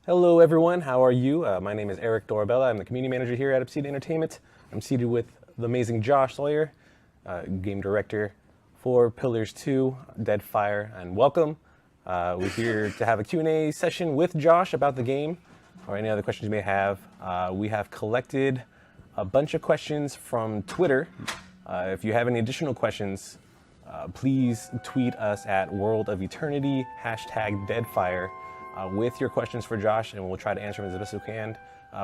Hello, everyone. How are you? My name is Eric Dorabella. I'm the community manager here at Obsidian Entertainment. I'm seated with the amazing Josh Sawyer, game director for Pillars 2, Deadfire, and welcome. We're here to have a Q&A session with Josh about the game or any other questions you may have. We have collected a bunch of questions from Twitter. If you have any additional questions, please tweet us at World of Eternity, #Deadfire. With your questions for Josh, and we'll try to answer them as best we can.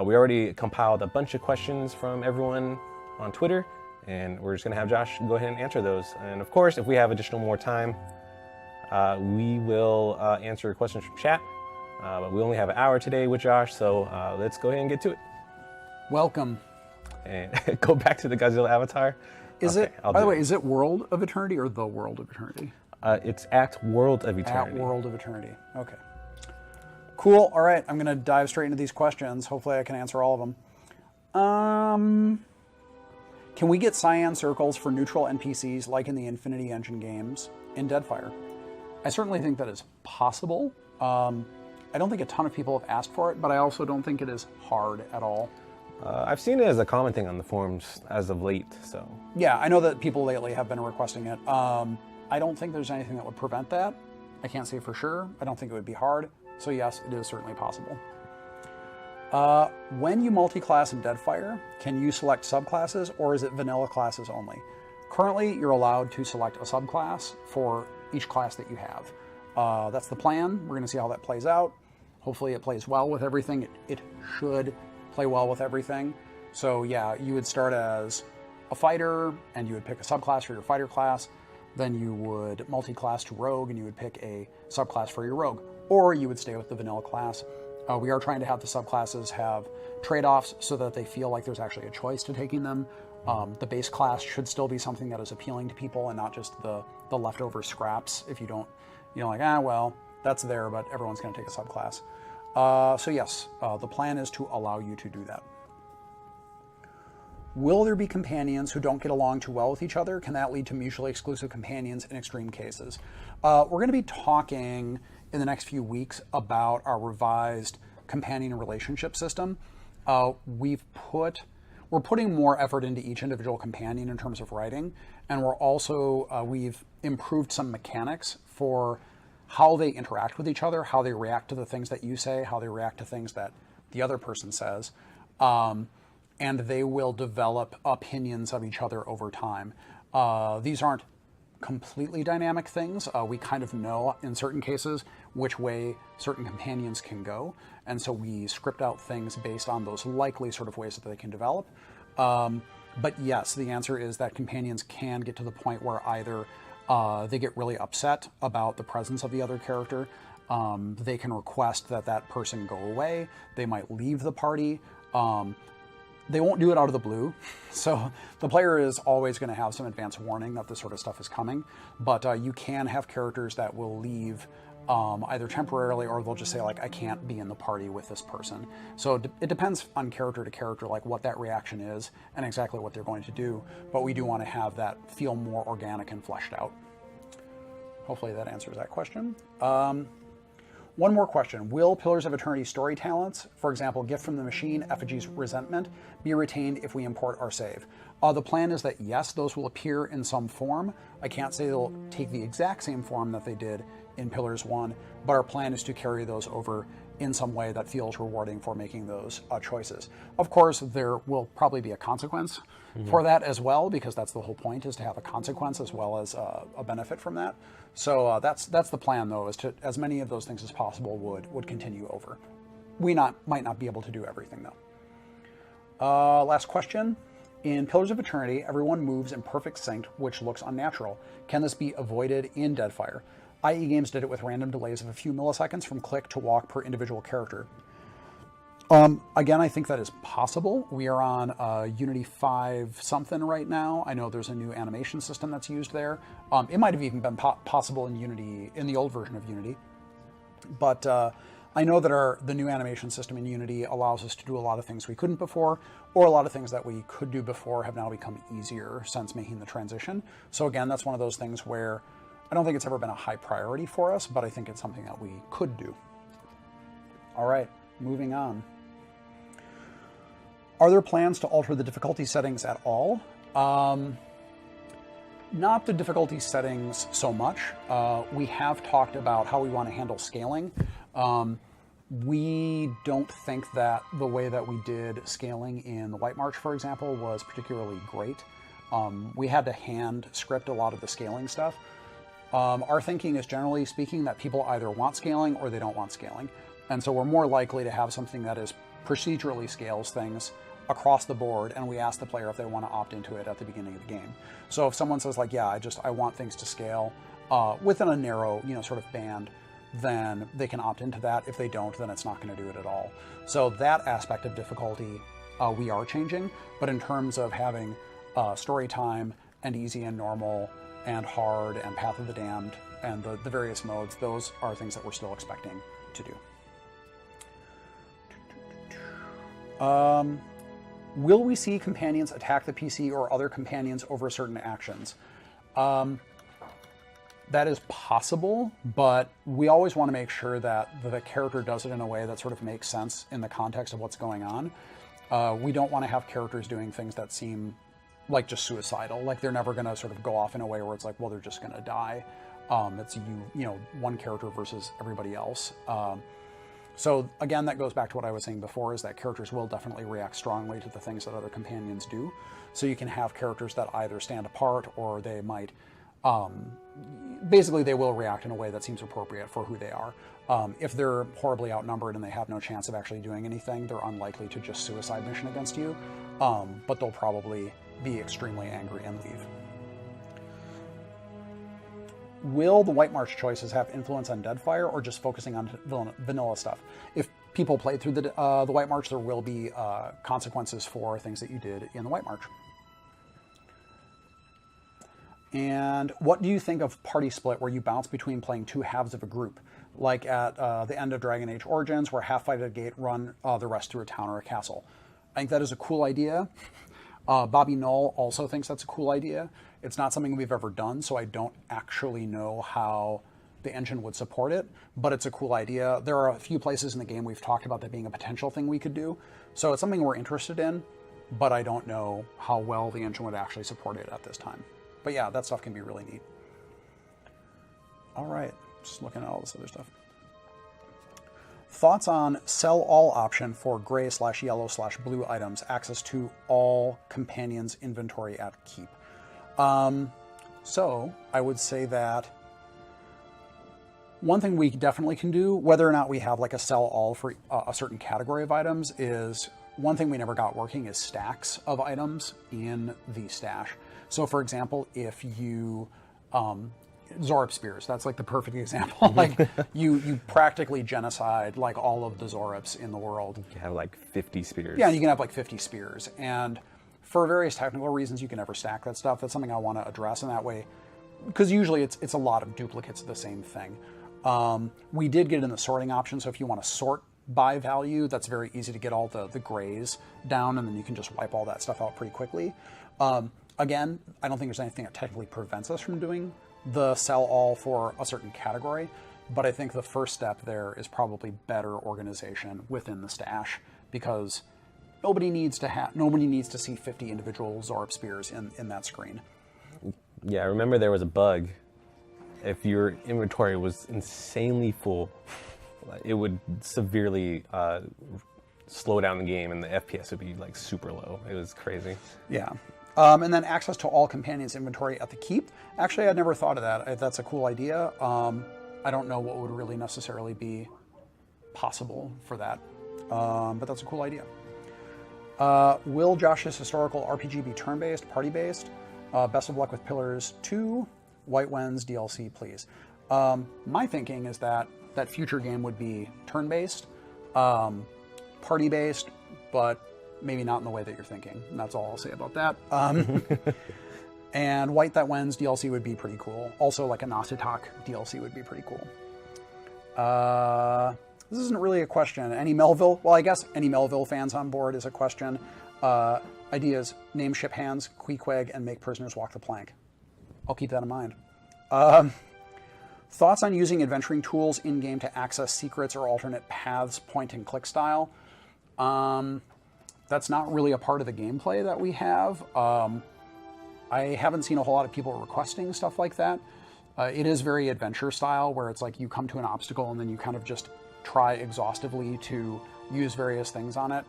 We already compiled a bunch of questions from everyone on Twitter, and we're just going to have Josh go ahead and answer those. And of course, if we have additional more time, we will answer questions from chat. But we only have an hour today with Josh, so let's go ahead and get to it. Welcome. And go back to the Godzilla avatar. Is it, by the way, is it World of Eternity or The World of Eternity? It's at World of Eternity. At World of Eternity. Okay. Cool. All right. I'm going to dive straight into these questions. Hopefully I can answer all of them. Can we get cyan circles for neutral NPCs like in the Infinity Engine games in Deadfire? I certainly think that is possible. I don't think a ton of people have asked for it, but I also don't think it is hard at all. I've seen it as a common thing on the forums as of late, so. Yeah, I know that people lately have been requesting it. I don't think there's anything that would prevent that. I can't say for sure. I don't think it would be hard. So yes, it is certainly possible. When you multi-class in Deadfire, can you select subclasses or is it vanilla classes only? Currently, you're allowed to select a subclass for each class that you have. That's the plan. We're going to see how that plays out. Hopefully it plays well with everything. It should play well with everything. So yeah, you would start as a fighter and you would pick a subclass for your fighter class. Then you would multi-class to rogue and you would pick a subclass for your rogue. Or you would stay with the vanilla class. We are trying to have the subclasses have trade-offs so that they feel like there's actually a choice to taking them. The base class should still be something that is appealing to people and not just the leftover scraps. If you don't, like, well, that's there, but everyone's going to take a subclass. So yes, the plan is to allow you to do that. Will there be companions who don't get along too well with each other? Can that lead to mutually exclusive companions in extreme cases? We're going to be talking in the next few weeks about our revised companion and relationship system. We're putting more effort into each individual companion in terms of writing, and we've improved some mechanics for how they interact with each other, how they react to the things that you say, how they react to things that the other person says. And they will develop opinions of each other over time. These aren't completely dynamic things. We kind of know in certain cases which way certain companions can go, and so we script out things based on those likely sort of ways that they can develop. But yes, the answer is that companions can get to the point where either they get really upset about the presence of the other character, they can request that that person go away, they might leave the party. They won't do it out of the blue, so the player is always going to have some advance warning that this sort of stuff is coming, but you can have characters that will leave either temporarily or they'll just say, like, I can't be in the party with this person. So it depends on character to character, like what that reaction is and exactly what they're going to do, but we do want to have that feel more organic and fleshed out. Hopefully that answers that question. One more question. Will Pillars of Eternity story talents, for example, Gift from the Machine, Effigy's Resentment, be retained if we import our save? The plan is that yes, those will appear in some form. I can't say they'll take the exact same form that they did in Pillars 1, but our plan is to carry those over in some way that feels rewarding for making those choices. Of course, there will probably be a consequence for that as well, because that's the whole point, is to have a consequence as well as a benefit from that. So that's the plan, though, is to as many of those things as possible would continue over. We might not be able to do everything, though. Last question. In Pillars of Eternity, everyone moves in perfect sync, which looks unnatural. Can this be avoided in Deadfire? IE Games did it with random delays of a few milliseconds from click to walk per individual character. Again, I think that is possible. We are on Unity 5 something right now. I know there's a new animation system that's used there. It might have even been possible in Unity, in the old version of Unity. But I know that the new animation system in Unity allows us to do a lot of things we couldn't before, or a lot of things that we could do before have now become easier since making the transition. So again, that's one of those things where I don't think it's ever been a high priority for us, but I think it's something that we could do. All right. moving on. Are there plans to alter the difficulty settings at all? Not the difficulty settings so much. We have talked about how we want to handle scaling. We don't think that the way that we did scaling in the White March, for example, was particularly great. We had to hand script a lot of the scaling stuff. Our thinking is, generally speaking, that people either want scaling or they don't want scaling. And so we're more likely to have something that is procedurally scales things across the board, and we ask the player if they want to opt into it at the beginning of the game. So if someone says like, yeah, I want things to scale within a narrow, sort of band, then they can opt into that. If they don't, then it's not going to do it at all. So that aspect of difficulty we are changing, but in terms of having story time and easy and normal and hard and Path of the Damned and the various modes, those are things that we're still expecting to do. Will we see companions attack the PC or other companions over certain actions? That is possible, but we always want to make sure that the character does it in a way that sort of makes sense in the context of what's going on. We don't want to have characters doing things that seem like just suicidal, like they're never going to sort of go off in a way where it's like, well, they're just going to die. It's one character versus everybody else. So again, that goes back to what I was saying before, is that characters will definitely react strongly to the things that other companions do. So you can have characters that either stand apart or they might, basically they will react in a way that seems appropriate for who they are. If they're horribly outnumbered and they have no chance of actually doing anything, they're unlikely to just suicide mission against you, but they'll probably be extremely angry and leave. Will the White March choices have influence on Deadfire, or just focusing on vanilla stuff? If people played through the White March, there will be consequences for things that you did in the White March. And what do you think of party split, where you bounce between playing two halves of a group, like at the end of Dragon Age Origins, where half fight at a gate, run the rest through a town or a castle? I think that is a cool idea. Bobby Knoll also thinks that's a cool idea. It's not something we've ever done, so I don't actually know how the engine would support it, but it's a cool idea. There are a few places in the game we've talked about that being a potential thing we could do, so it's something we're interested in, but I don't know how well the engine would actually support it at this time. But yeah, that stuff can be really neat. All right, just looking at all this other stuff. Thoughts on sell all option for gray/yellow/blue items, access to all companions' inventory at keep. So I would say that one thing we definitely can do, whether or not we have like a sell all for a certain category of items, is one thing we never got working is stacks of items in the stash. So for example, if you Zorb spears, that's like the perfect example. Like you practically genocide like all of the Zorps in the world. You have like 50 spears. Yeah, you can have like 50 spears, and for various technical reasons you can never stack that stuff. That's something I want to address in that way, because usually it's a lot of duplicates of the same thing. We did get in the sorting option, so if you want to sort by value, that's very easy to get all the grays down, and then you can just wipe all that stuff out pretty quickly. Again, I don't think there's anything that technically prevents us from doing the sell all for a certain category, but I think the first step there is probably better organization within the stash, because nobody needs to see 50 individual Zorb spears in that screen. Yeah, I remember there was a bug. If your inventory was insanely full, it would severely slow down the game, and the FPS would be like super low. It was crazy. Yeah. And then access to all companions' inventory at the keep. Actually, I'd never thought of that. That's a cool idea. I don't know what would really necessarily be possible for that, but that's a cool idea. Will Josh's historical RPG be turn-based, party-based? Best of luck with Pillars 2, White Wens DLC, please. My thinking is that that future game would be turn-based, party-based, but maybe not in the way that you're thinking. And that's all I'll say about that. And White That Wens DLC would be pretty cool. Also, like a Nasitak DLC would be pretty cool. This isn't really a question. Any Melville? Well, I guess any Melville fans on board is a question. Ideas: name ship hands, Queequeg, and make prisoners walk the plank. I'll keep that in mind. Thoughts on using adventuring tools in-game to access secrets or alternate paths, point and click style? That's not really a part of the gameplay that we have. I haven't seen a whole lot of people requesting stuff like that. It is very adventure style, where it's like you come to an obstacle and then you kind of just try exhaustively to use various things on it.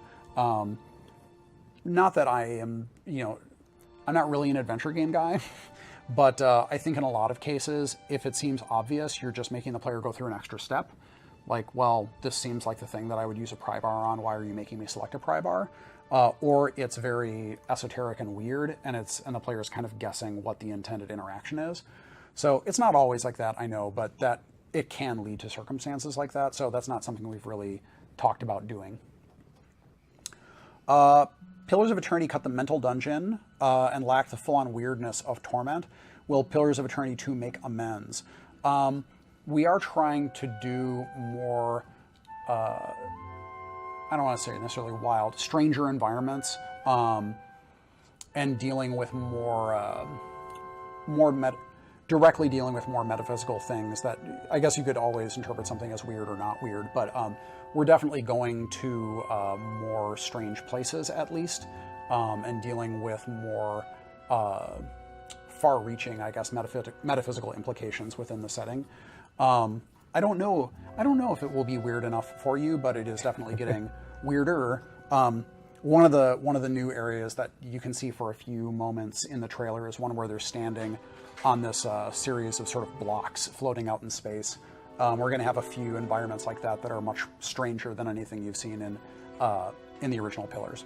Not that I am, I'm not really an adventure game guy, but I think in a lot of cases, if it seems obvious, you're just making the player go through an extra step. Like, well, this seems like the thing that I would use a pry bar on. Why are you making me select a pry bar? Or it's very esoteric and weird, and the player's kind of guessing what the intended interaction is. So it's not always like that, I know, but that it can lead to circumstances like that. So that's not something we've really talked about doing. Pillars of Eternity cut the mental dungeon and lack the full-on weirdness of Torment. Will Pillars of Eternity 2 make amends? We are trying to do more, I don't want to say necessarily wild, stranger environments, and dealing with directly dealing with more metaphysical things that I guess you could always interpret something as weird or not weird, but we're definitely going to more strange places at least, and dealing with more far-reaching, I guess, metaphysical implications within the setting. I don't know if it will be weird enough for you, but it is definitely getting weirder. One of the new areas that you can see for a few moments in the trailer is one where they're standing on this series of sort of blocks floating out in space. We're going to have a few environments like that that are much stranger than anything you've seen in the original Pillars.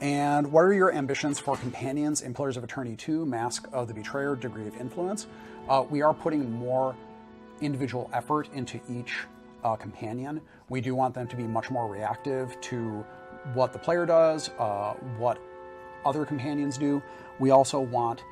And what are your ambitions for companions in Pillars of Eternity 2, Mask of the Betrayer, Degree of Influence? We are putting more individual effort into each companion. We do want them to be much more reactive to what the player does, what other companions do. We also want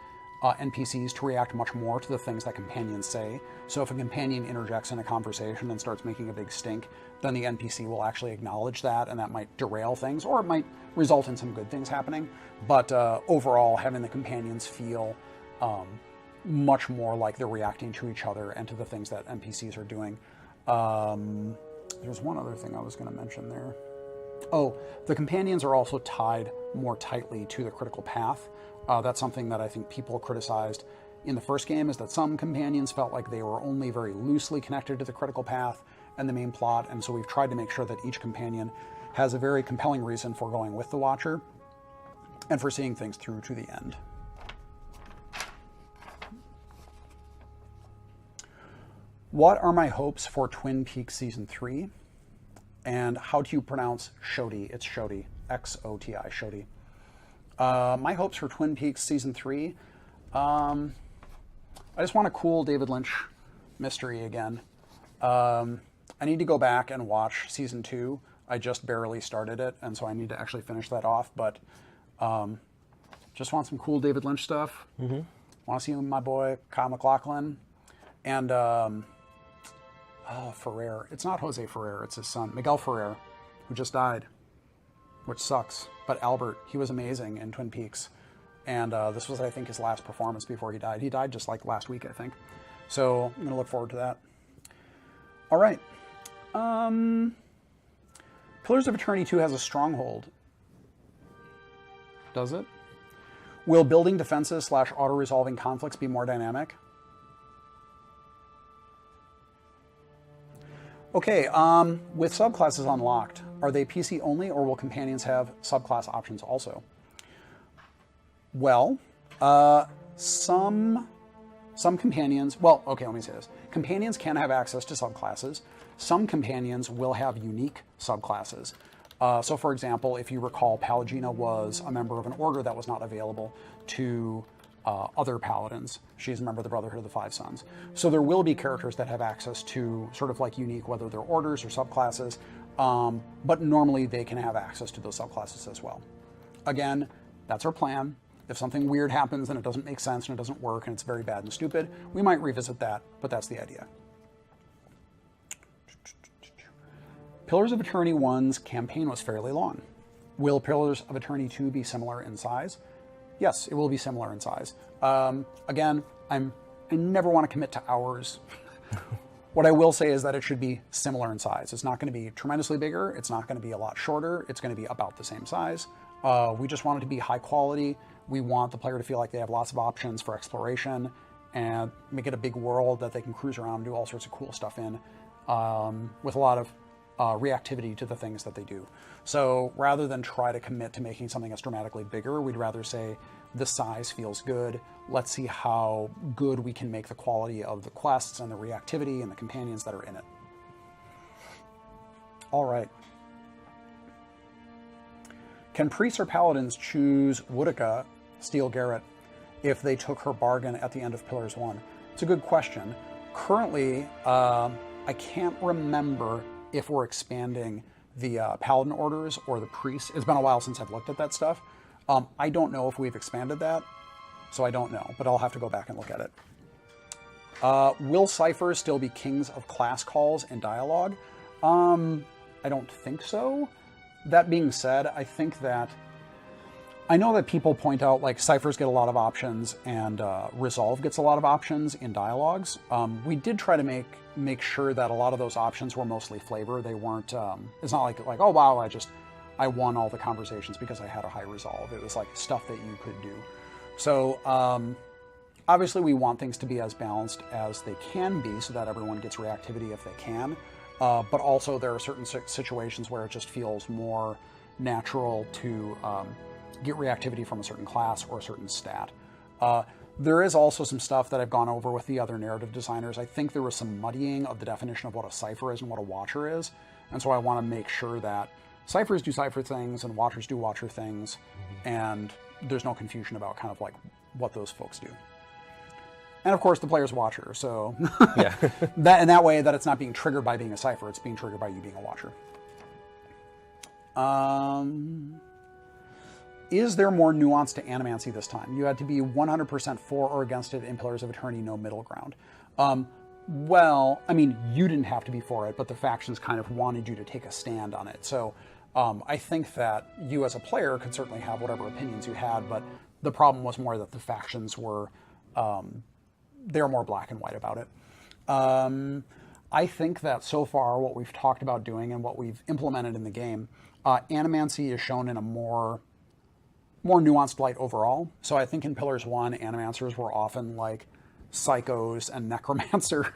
NPCs to react much more to the things that companions say. So if a companion interjects in a conversation and starts making a big stink, then the NPC will actually acknowledge that, and that might derail things, or it might result in some good things happening. But overall, having the companions feel much more like they're reacting to each other and to the things that NPCs are doing. There's one other thing I was going to mention there. Oh, the companions are also tied more tightly to the critical path. That's something that I think people criticized in the first game, is that some companions felt like they were only very loosely connected to the critical path and the main plot, and so we've tried to make sure that each companion has a very compelling reason for going with the Watcher and for seeing things through to the end. What are my hopes for Twin Peaks Season 3? And how do you pronounce Shoti? It's Shoti, X-O-T-I, Shoti. My hopes for Twin Peaks Season 3, I just want a cool David Lynch mystery again. I need to go back and watch Season 2. I just barely started it, and so I need to actually finish that off, but just want some cool David Lynch stuff. Mm-hmm. Want to see my boy Kyle MacLachlan. And Ferrer. It's not Jose Ferrer, it's his son, Miguel Ferrer, who just died, which sucks. But Albert, he was amazing in Twin Peaks. And this was, I think, his last performance before he died. He died just like last week, I think. So I'm going to look forward to that. All right. Pillars of Eternity 2 has a stronghold. Does it? Will building defenses / auto-resolving conflicts be more dynamic? Okay, with subclasses unlocked, are they PC only, or will companions have subclass options also? Well, some companions, well, okay, let me say this. Companions can have access to subclasses. Some companions will have unique subclasses. So for example, if you recall, Pallegina was a member of an order that was not available to other paladins. She's a member of the Brotherhood of the Five Sons. So there will be characters that have access to sort of like unique, whether they're orders or subclasses, but normally they can have access to those subclasses as well. Again, that's our plan. If something weird happens and it doesn't make sense and it doesn't work and it's very bad and stupid, we might revisit that, but that's the idea. Pillars of Eternity 1's campaign was fairly long. Will Pillars of Eternity 2 be similar in size? Yes, it will be similar in size. Again, I'm I never want to commit to hours. What I will say is that it should be similar in size. It's not going to be tremendously bigger. It's not going to be a lot shorter. It's going to be about the same size. We just want it to be high quality. We want the player to feel like they have lots of options for exploration and make it a big world that they can cruise around and do all sorts of cool stuff in, with a lot of reactivity to the things that they do. So rather than try to commit to making something that's dramatically bigger, we'd rather say the size feels good. Let's see how good we can make the quality of the quests and the reactivity and the companions that are in it. All right. Can priests or paladins choose Woodica, Steel Garret, if they took her bargain at the end of Pillars 1? It's a good question. Currently, I can't remember if we're expanding the paladin orders or the priests. It's been a while since I've looked at that stuff. I don't know if we've expanded that, so I don't know, but I'll have to go back and look at it. Will ciphers still be kings of class calls and dialogue? I don't think so. That being said, I think that I know that people point out like ciphers get a lot of options and resolve gets a lot of options in dialogues. We did try to make sure that a lot of those options were mostly flavor. They weren't. It's not like oh wow, I won all the conversations because I had a high resolve. It was like stuff that you could do. So obviously we want things to be as balanced as they can be so that everyone gets reactivity if they can. But also there are certain situations where it just feels more natural to get reactivity from a certain class or a certain stat. There is also some stuff that I've gone over with the other narrative designers. I think there was some muddying of the definition of what a cipher is and what a watcher is. And so I want to make sure that ciphers do cipher things and watchers do watcher things. And there's no confusion about kind of like what those folks do. And of course the player's watcher. So Yeah. that way that it's not being triggered by being a cipher, it's being triggered by you being a watcher. Is there more nuance to animancy this time? You had to be 100% for or against it in Pillars of Eternity, no middle ground. Well, I mean, you didn't have to be for it, but the factions kind of wanted you to take a stand on it. So I think that you as a player could certainly have whatever opinions you had, but the problem was more that the factions were, they were more black and white about it. I think that so far what we've talked about doing and what we've implemented in the game, animancy is shown in a more nuanced light overall. So I think in Pillars 1, animancers were often like psychos and necromancers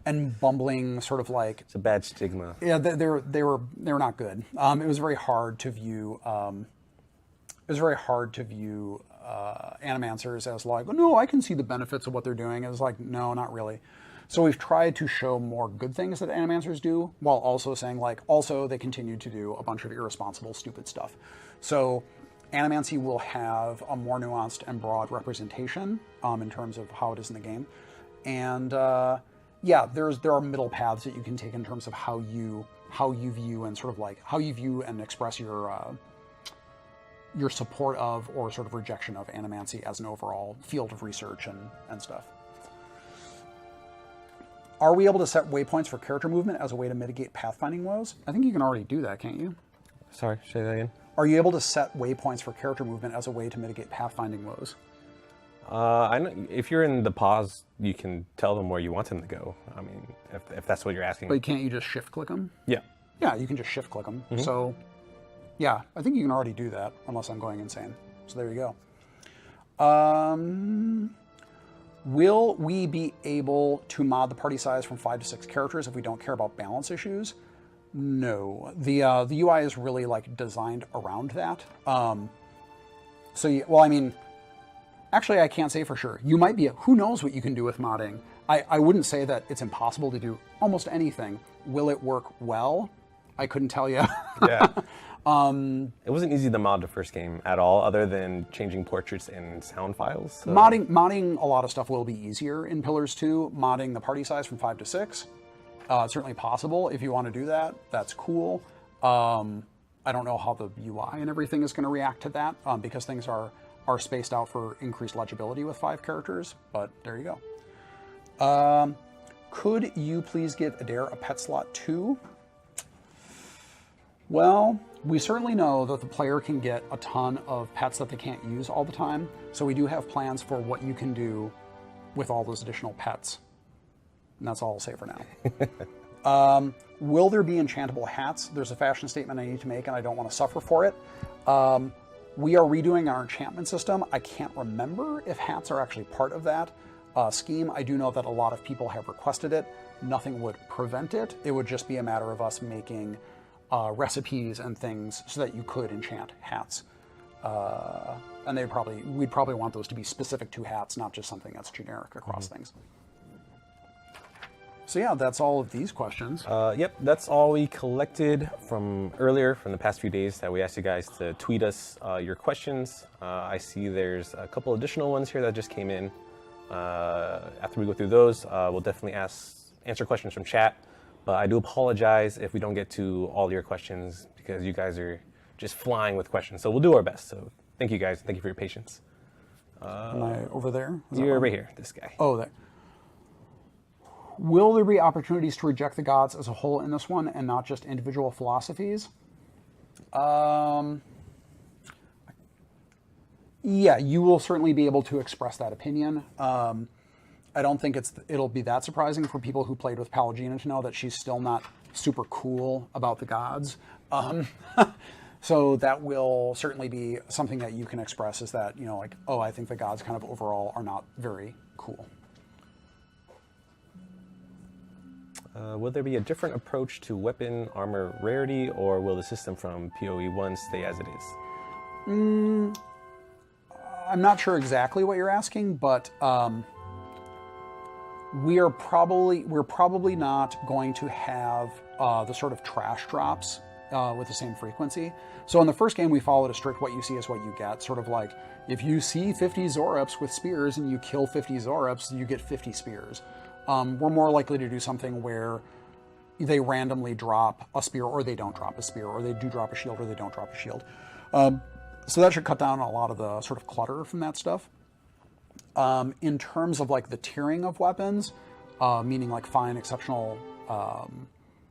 and bumbling sort of like... It's a bad stigma. Yeah, they were not good. It was very hard to view... animancers as like, no, I can see the benefits of what they're doing. It was like, no, not really. So we've tried to show more good things that animancers do, while also saying like, also they continue to do a bunch of irresponsible, stupid stuff. So animancy will have a more nuanced and broad representation in terms of how it is in the game. And yeah, there are middle paths that you can take in terms of how you view and sort of like how you view and express your support of or sort of rejection of animancy as an overall field of research and stuff. Are we able to set waypoints for character movement as a way to mitigate pathfinding woes? I think you can already do that, can't you? Sorry, say that again. Are you able to set waypoints for character movement as a way to mitigate pathfinding woes? I know if you're in the pause, you can tell them where you want them to go. I mean, if that's what you're asking. But can't you just shift click them? Yeah. Yeah, you can just shift click them. So, yeah, I think you can already do that unless I'm going insane. So there you go. Will we be able to mod the party size from 5 to 6 characters if we don't care about balance issues? No. The UI is really like designed around that. Well, I mean, actually, I can't say for sure. You might be, who knows what you can do with modding. I wouldn't say that it's impossible to do almost anything. Will it work well? I couldn't tell you. Yeah. It wasn't easy to mod the first game at all, other than changing portraits and sound files. So. Modding a lot of stuff will be easier in Pillars 2. Modding the party size from 5 to 6. It's certainly possible. If you want to do that, that's cool. I don't know how the UI and everything is going to react to that because things are spaced out for increased legibility with 5 characters, but there you go. Could you please give Adair a pet slot too? Well, we certainly know that the player can get a ton of pets that they can't use all the time, so we do have plans for what you can do with all those additional pets. And that's all I'll say for now. Will there be enchantable hats? There's a fashion statement I need to make, and I don't want to suffer for it. We are redoing our enchantment system. I can't remember if hats are actually part of that scheme. I do know that a lot of people have requested it. Nothing would prevent it. It would just be a matter of us making recipes and things so that you could enchant hats. And we'd probably want those to be specific to hats, not just something that's generic across things. So yeah, that's all of these questions. Yep, that's all we collected from earlier, from the past few days, that we asked you guys to tweet us your questions. I see there's a couple additional ones here that just came in. After we go through those, we'll definitely answer questions from chat. But I do apologize if we don't get to all your questions, because you guys are just flying with questions. So we'll do our best. So thank you guys. Thank you for your patience. Am I over there? You're right here, this guy. Oh, there. Will there be opportunities to reject the gods as a whole in this one and not just individual philosophies? Yeah, you will certainly be able to express that opinion. I don't think it'll be that surprising for people who played with Pallegina to know that she's still not super cool about the gods. So that will certainly be something that you can express, is that, you know, like, oh, I think the gods kind of overall are not very cool. Will there be a different approach to weapon armor rarity, or will the system from PoE 1 stay as it is? I'm not sure exactly what you're asking, but we're probably not going to have the sort of trash drops with the same frequency. So in the first game, we followed a strict what you see is what you get. Sort of like, if you see 50 Zorups with spears and you kill 50 Zorups, you get 50 spears. We're more likely to do something where they randomly drop a spear, or they don't drop a spear, or they do drop a shield, or they don't drop a shield. So that should cut down a lot of the sort of clutter from that stuff. In terms of like the tiering of weapons, meaning like fine, exceptional,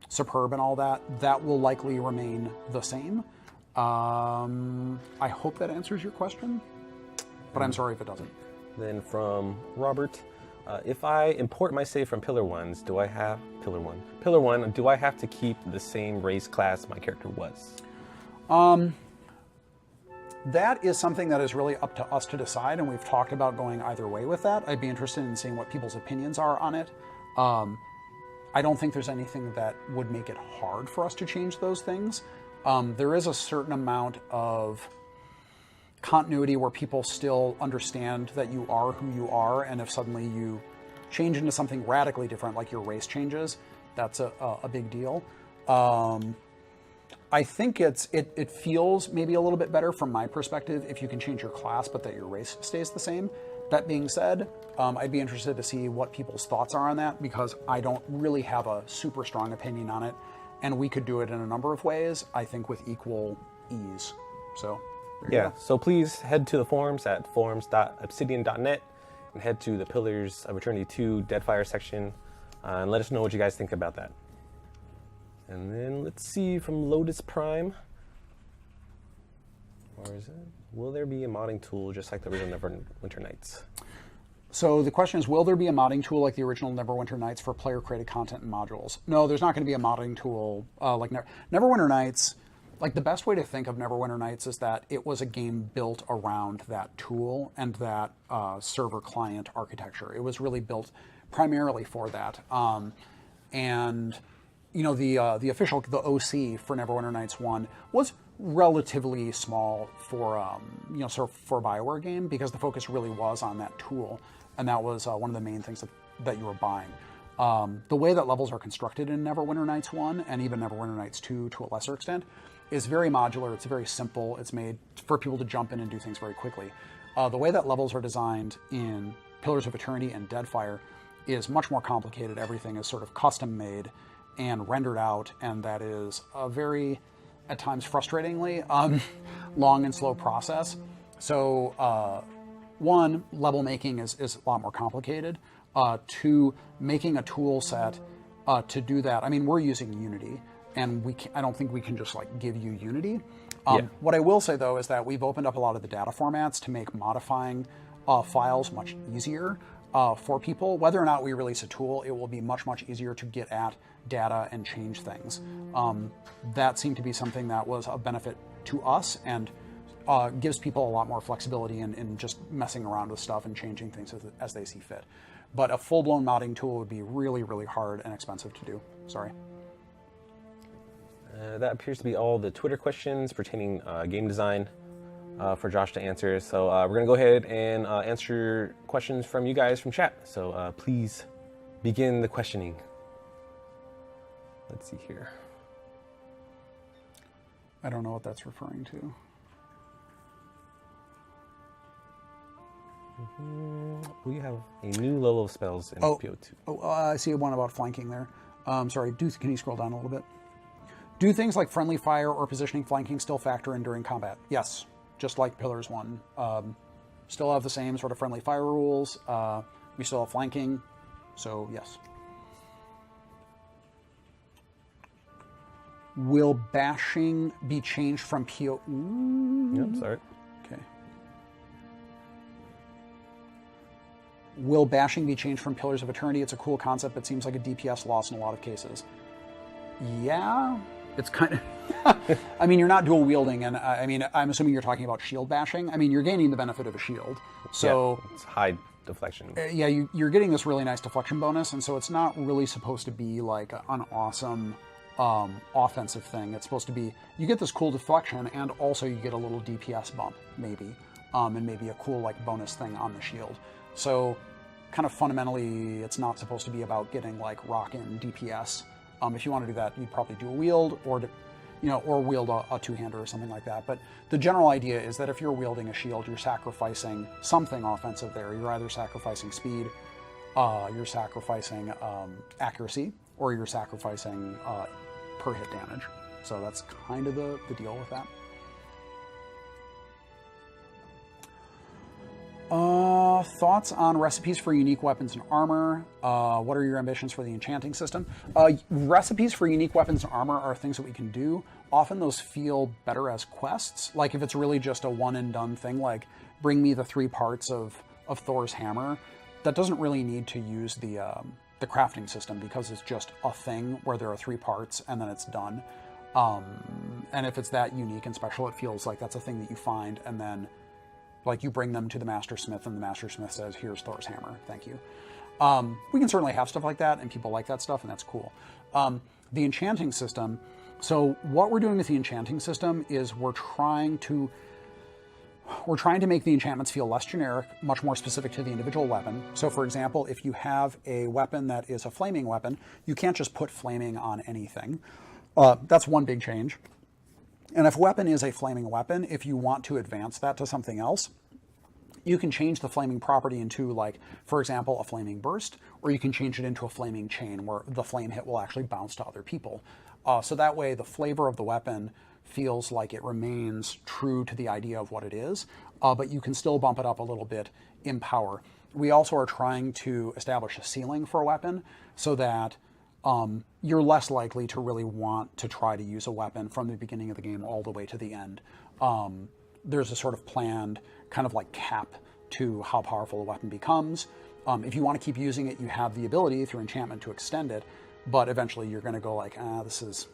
superb, and all that, that will likely remain the same. I hope that answers your question, but I'm sorry if it doesn't. Then from Robert, if I import my save from Pillar 1s, do I have Pillar 1, do I have to keep the same race class my character was? That is something that is really up to us to decide, and we've talked about going either way with that. I'd be interested in seeing what people's opinions are on it. I don't think there's anything that would make it hard for us to change those things. There is a certain amount of continuity where people still understand that you are who you are, and if suddenly you change into something radically different, like your race changes, that's a big deal. I think it feels maybe a little bit better from my perspective if you can change your class but that your race stays the same. That being said, I'd be interested to see what people's thoughts are on that, because I don't really have a super strong opinion on it, and we could do it in a number of ways, I think, with equal ease. So yeah, so please head to the forums at forums.obsidian.net and head to the Pillars of Eternity 2 Deadfire section and let us know what you guys think about that. And then let's see, from Lotus Prime, or is it? Will there be a modding tool just like the original Neverwinter Nights? So the question is, will there be a modding tool like the original Neverwinter Nights for player-created content and modules? No, there's not going to be a modding tool like Neverwinter Nights. Like, the best way to think of Neverwinter Nights is that it was a game built around that tool and that server-client architecture. It was really built primarily for that. And you know, the OC for Neverwinter Nights 1 was relatively small for you know, sort of for a BioWare game, because the focus really was on that tool, and that was one of the main things that you were buying. The way that levels are constructed in Neverwinter Nights 1 and even Neverwinter Nights 2 to a lesser extent is very modular. It's very simple. It's made for people to jump in and do things very quickly. The way that levels are designed in Pillars of Eternity and Deadfire is much more complicated. Everything is sort of custom made and rendered out, and that is a very, at times frustratingly, long and slow process. So one, level making is a lot more complicated. Two, making a tool set to do that. I mean, we're using Unity, and I don't think we can just like give you Unity. What I will say though is that we've opened up a lot of the data formats to make modifying files much easier. for people. Whether or not we release a tool, it will be much, much easier to get at data and change things. That seemed to be something that was a benefit to us and gives people a lot more flexibility in just messing around with stuff and changing things as they see fit. But a full-blown modding tool would be really, really hard and expensive to do. Sorry. That appears to be all the Twitter questions pertaining game design for Josh to answer. So we're going to go ahead and answer questions from you guys from chat. So please begin the questioning. Let's see here. I don't know what that's referring to. We have a new level of spells in PO2. I see one about flanking there. Sorry, can you scroll down a little bit? Do things like friendly fire or positioning flanking still factor in during combat? Yes, just like Pillars 1. Still have the same sort of friendly fire rules. We still have flanking, so yes. Will bashing be changed from PO? Yep, sorry. Okay. Will bashing be changed from Pillars of Eternity? It's a cool concept, but seems like a DPS loss in a lot of cases. Yeah, it's kind of... I mean, you're not dual wielding, and I mean, I'm assuming you're talking about shield bashing. I mean, you're gaining the benefit of a shield. So yeah, it's high deflection. Yeah, you're getting this really nice deflection bonus, and so it's not really supposed to be like an awesome offensive thing. It's supposed to be, you get this cool deflection, and also you get a little DPS bump, maybe, and maybe a cool like bonus thing on the shield. So kind of fundamentally, it's not supposed to be about getting like rock-in DPS. If you want to do that, you'd probably do a wield or wield a two-hander or something like that. But the general idea is that if you're wielding a shield, you're sacrificing something offensive there. You're either sacrificing speed, you're sacrificing accuracy, or you're sacrificing per hit damage. So that's kind of the deal with that. Thoughts on recipes for unique weapons and armor? What are your ambitions for the enchanting system? Recipes for unique weapons and armor are things that we can do. Often those feel better as quests. Like if it's really just a one and done thing, like bring me the 3 parts of Thor's hammer, that doesn't really need to use the crafting system because it's just a thing where there are 3 parts and then it's done. And if it's that unique and special, it feels like that's a thing that you find and then like you bring them to the Master Smith and the Master Smith says, here's Thor's hammer, thank you. We can certainly have stuff like that and people like that stuff and that's cool. The enchanting system, so what we're doing with the enchanting system is we're trying to make the enchantments feel less generic, much more specific to the individual weapon. So for example, if you have a weapon that is a flaming weapon, you can't just put flaming on anything. That's one big change. And if a weapon is a flaming weapon, if you want to advance that to something else, you can change the flaming property into, like, for example, a flaming burst, or you can change it into a flaming chain where the flame hit will actually bounce to other people. So that way the flavor of the weapon feels like it remains true to the idea of what it is, but you can still bump it up a little bit in power. We also are trying to establish a ceiling for a weapon so that you're less likely to really want to try to use a weapon from the beginning of the game all the way to the end. There's a sort of planned kind of like cap to how powerful a weapon becomes. If you want to keep using it, you have the ability through enchantment to extend it, but eventually you're going to go like, this is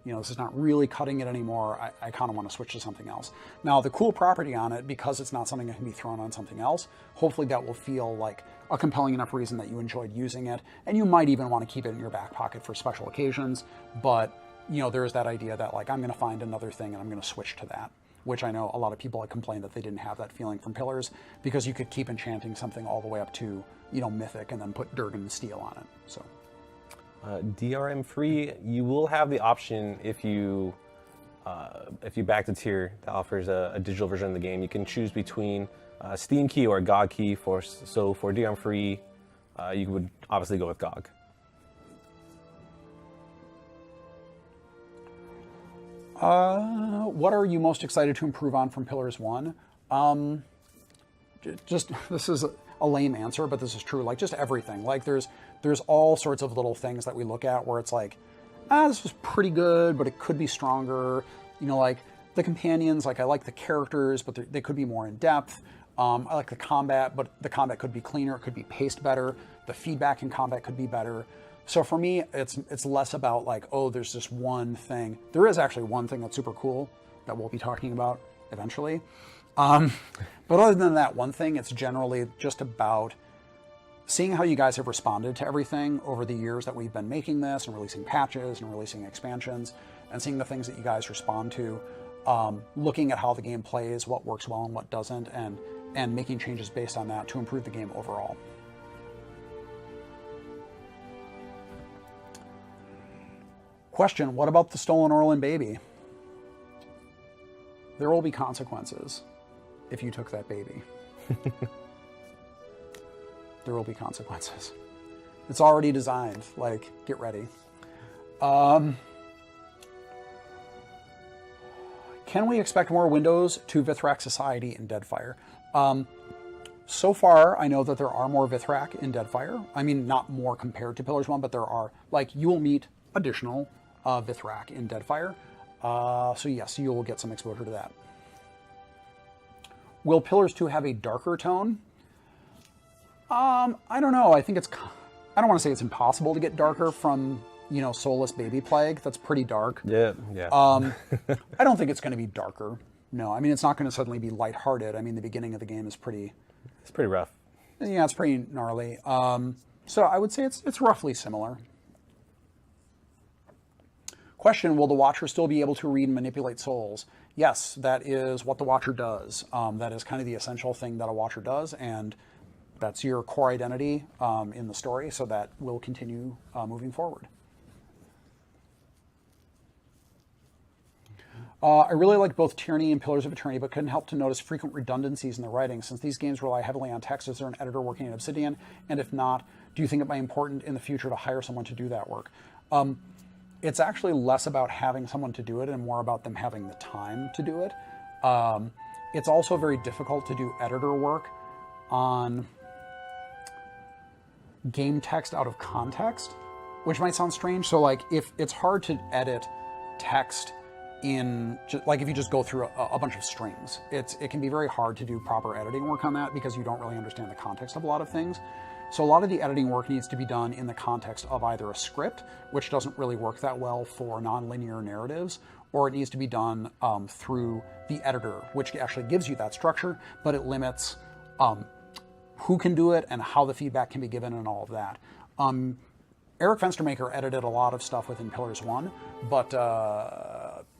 not really cutting it anymore. I kind of want to switch to something else. Now, the cool property on it, because it's not something that can be thrown on something else, hopefully that will feel like a compelling enough reason that you enjoyed using it, and you might even want to keep it in your back pocket for special occasions, but, there is that idea that, like, I'm going to find another thing and I'm going to switch to that, which I know a lot of people had complained that they didn't have that feeling from Pillars, because you could keep enchanting something all the way up to, Mythic, and then put Durgan Steel on it, so... DRM free, you will have the option if you back the tier that offers a digital version of the game. You can choose between a Steam key or a GOG key. For DRM free, you would obviously go with GOG. What are you most excited to improve on from Pillars 1? This is a lame answer, but this is true. Like, just everything. Like, there's all sorts of little things that we look at where it's like, this was pretty good, but it could be stronger. Like the companions, like I like the characters, but they could be more in depth. I like the combat, but the combat could be cleaner, it could be paced better, the feedback in combat could be better. So for me, it's less about like, oh, there's just one thing. There is actually one thing that's super cool that we'll be talking about eventually. But other than that one thing, it's generally just about seeing how you guys have responded to everything over the years that we've been making this and releasing patches and releasing expansions, and seeing the things that you guys respond to, looking at how the game plays, what works well and what doesn't, and making changes based on that to improve the game overall. Question, what about the stolen Orlin baby? There will be consequences if you took that baby. There will be consequences. It's already designed, like, get ready. Can we expect more windows to Vithrak Society in Deadfire? So far, I know that there are more Vithrak in Deadfire. I mean, not more compared to Pillars 1, but there are. Like, you will meet additional Vithrak in Deadfire. So yes, you will get some exposure to that. Will Pillars 2 have a darker tone? I don't know. I think I don't want to say it's impossible to get darker from, you know, Soulless Baby Plague. That's pretty dark. Yeah. I don't think it's going to be darker. No, I mean, it's not going to suddenly be lighthearted. I mean, the beginning of the game is pretty... It's pretty rough. Yeah, it's pretty gnarly. So I would say it's roughly similar. Question, will the Watcher still be able to read and manipulate souls? Yes, that is what the Watcher does. That is kind of the essential thing that a Watcher does, and that's your core identity in the story, so that will continue moving forward. I really like both Tyranny and Pillars of Eternity, but couldn't help to notice frequent redundancies in the writing. Since these games rely heavily on text, is there an editor working at Obsidian? And if not, do you think it might be important in the future to hire someone to do that work? It's actually less about having someone to do it and more about them having the time to do it. It's also very difficult to do editor work on game text out of context, which might sound strange. So like, if it's hard to edit text in, like if you just go through a bunch of strings, it can be very hard to do proper editing work on that because you don't really understand the context of a lot of things. So a lot of the editing work needs to be done in the context of either a script, which doesn't really work that well for nonlinear narratives, or it needs to be done through the editor, which actually gives you that structure, but it limits who can do it and how the feedback can be given and all of that. Eric Fenstermaker edited a lot of stuff within Pillars 1, but